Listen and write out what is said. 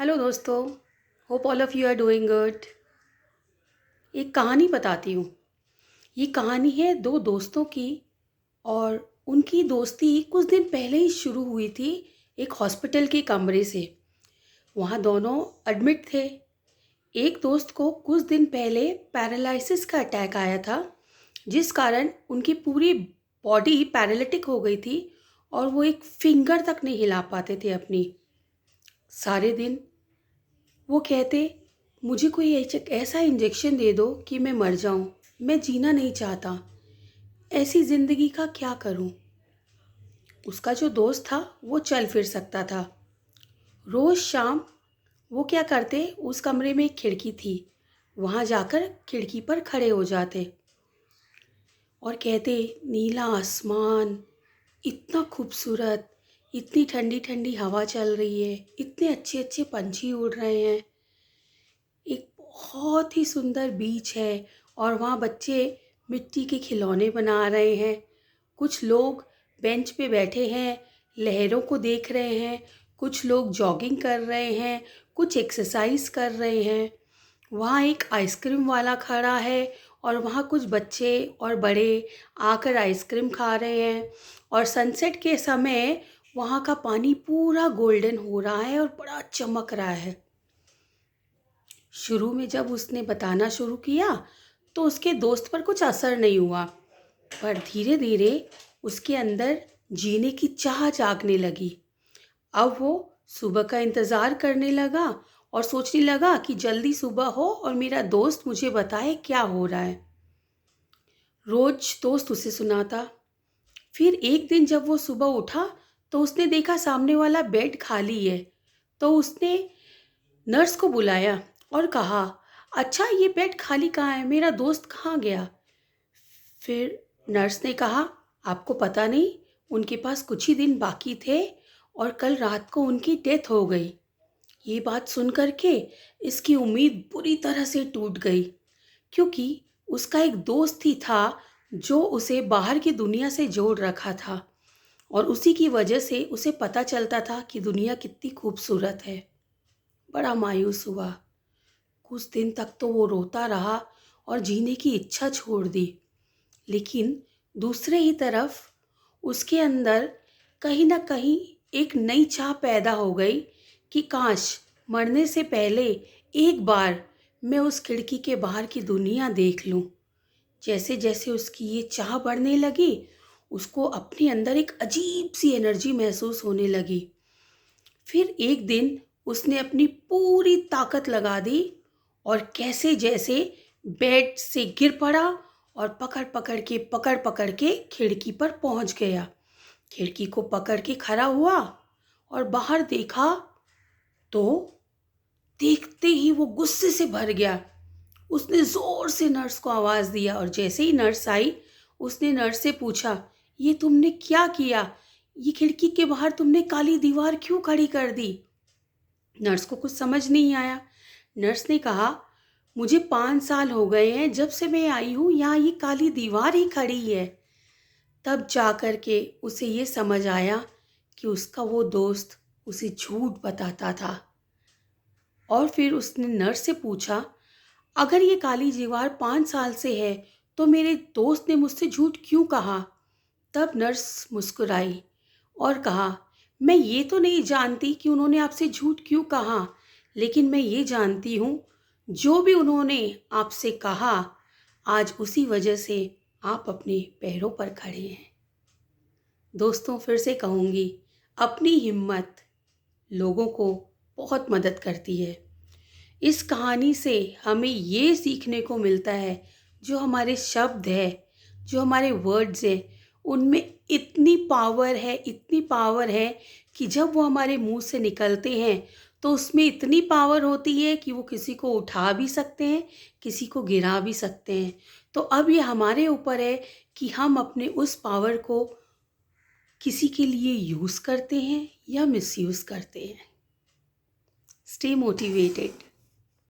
Hello दोस्तों, hope all of you are doing good. एक कहानी बताती हूँ। ये कहानी है दो दोस्तों की और उनकी दोस्ती कुछ दिन पहले ही शुरू हुई थी एक हॉस्पिटल के कमरे से। वहाँ दोनों एडमिट थे। एक दोस्त को कुछ दिन पहले पैरालिसिस का अटैक आया था, जिस कारण उनकी पूरी बॉडी पैरालिटिक हो गई थी और वो एक फिंगर तक नहीं हिला पाते थे अपनी। सारे दिन वो कहते, मुझे कोई ऐसा इंजेक्शन दे दो कि मैं मर जाऊं। मैं जीना नहीं चाहता। ऐसी ज़िंदगी का क्या करूं। उसका जो दोस्त था वो चल फिर सकता था। रोज़ शाम वो क्या करते, उस कमरे में एक खिड़की थी, वहाँ जाकर खिड़की पर खड़े हो जाते और कहते, नीला आसमान, इतना खूबसूरत, इतनी ठंडी ठंडी हवा चल रही है, इतने अच्छे अच्छे पंछी उड़ रहे हैं, एक बहुत ही सुंदर बीच है और वहाँ बच्चे मिट्टी के खिलौने बना रहे हैं। कुछ लोग बेंच पे बैठे हैं, लहरों को देख रहे हैं। कुछ लोग जॉगिंग कर रहे हैं, कुछ एक्सरसाइज कर रहे हैं। वहाँ एक आइसक्रीम वाला खड़ा है और वहाँ कुछ बच्चे और बड़े आकर आइसक्रीम खा रहे हैं। और सनसेट के समय वहाँ का पानी पूरा गोल्डन हो रहा है और बड़ा चमक रहा है। शुरू में जब उसने बताना शुरू किया तो उसके दोस्त पर कुछ असर नहीं हुआ, पर धीरे धीरे उसके अंदर जीने की चाह जागने लगी। अब वो सुबह का इंतज़ार करने लगा और सोचने लगा कि जल्दी सुबह हो और मेरा दोस्त मुझे बताए क्या हो रहा है। रोज दोस्त उसे सुनाता। फिर एक दिन जब वो सुबह उठा तो उसने देखा सामने वाला बेड खाली है। तो उसने नर्स को बुलाया और कहा, अच्छा ये बेड खाली कहाँ है, मेरा दोस्त कहाँ गया। फिर नर्स ने कहा, आपको पता नहीं, उनके पास कुछ ही दिन बाकी थे और कल रात को उनकी डेथ हो गई। ये बात सुन कर के इसकी उम्मीद बुरी तरह से टूट गई, क्योंकि उसका एक दोस्त ही था जो उसे बाहर की दुनिया से जोड़ रखा था और उसी की वजह से उसे पता चलता था कि दुनिया कितनी खूबसूरत है। बड़ा मायूस हुआ। कुछ दिन तक तो वो रोता रहा और जीने की इच्छा छोड़ दी। लेकिन दूसरे ही तरफ उसके अंदर कहीं ना कहीं एक नई चाह पैदा हो गई कि काश मरने से पहले एक बार मैं उस खिड़की के बाहर की दुनिया देख लूं। जैसे जैसे उसकी ये चाह बढ़ने लगी, उसको अपने अंदर एक अजीब सी एनर्जी महसूस होने लगी। फिर एक दिन उसने अपनी पूरी ताकत लगा दी और कैसे जैसे बेड से गिर पड़ा और पकड़ पकड़ के खिड़की पर पहुंच गया। खिड़की को पकड़ के खड़ा हुआ और बाहर देखा तो देखते ही वो गुस्से से भर गया। उसने जोर से नर्स को आवाज़ दिया और जैसे ही नर्स आई उसने नर्स से पूछा, ये तुमने क्या किया, ये खिड़की के बाहर तुमने काली दीवार क्यों खड़ी कर दी। नर्स को कुछ समझ नहीं आया। नर्स ने कहा, मुझे 5 साल हो गए हैं जब से मैं आई हूँ, यहाँ ये काली दीवार ही खड़ी है। तब जा कर के उसे ये समझ आया कि उसका वो दोस्त उसे झूठ बताता था। और फिर उसने नर्स से पूछा, अगर ये काली दीवार 5 साल से है तो मेरे दोस्त ने मुझसे झूठ क्यों कहा। तब नर्स मुस्कुराई और कहा, मैं ये तो नहीं जानती कि उन्होंने आपसे झूठ क्यों कहा, लेकिन मैं ये जानती हूँ जो भी उन्होंने आपसे कहा, आज उसी वजह से आप अपने पैरों पर खड़े हैं। दोस्तों, फिर से कहूँगी, अपनी हिम्मत लोगों को बहुत मदद करती है। इस कहानी से हमें ये सीखने को मिलता है, जो हमारे शब्द है, जो हमारे वर्ड्स हैं, उनमें इतनी पावर है कि जब वो हमारे मुंह से निकलते हैं तो उसमें इतनी पावर होती है कि वो किसी को उठा भी सकते हैं, किसी को गिरा भी सकते हैं। तो अब ये हमारे ऊपर है कि हम अपने उस पावर को किसी के लिए यूज़ करते हैं या मिसयूज़ करते हैं। Stay motivated.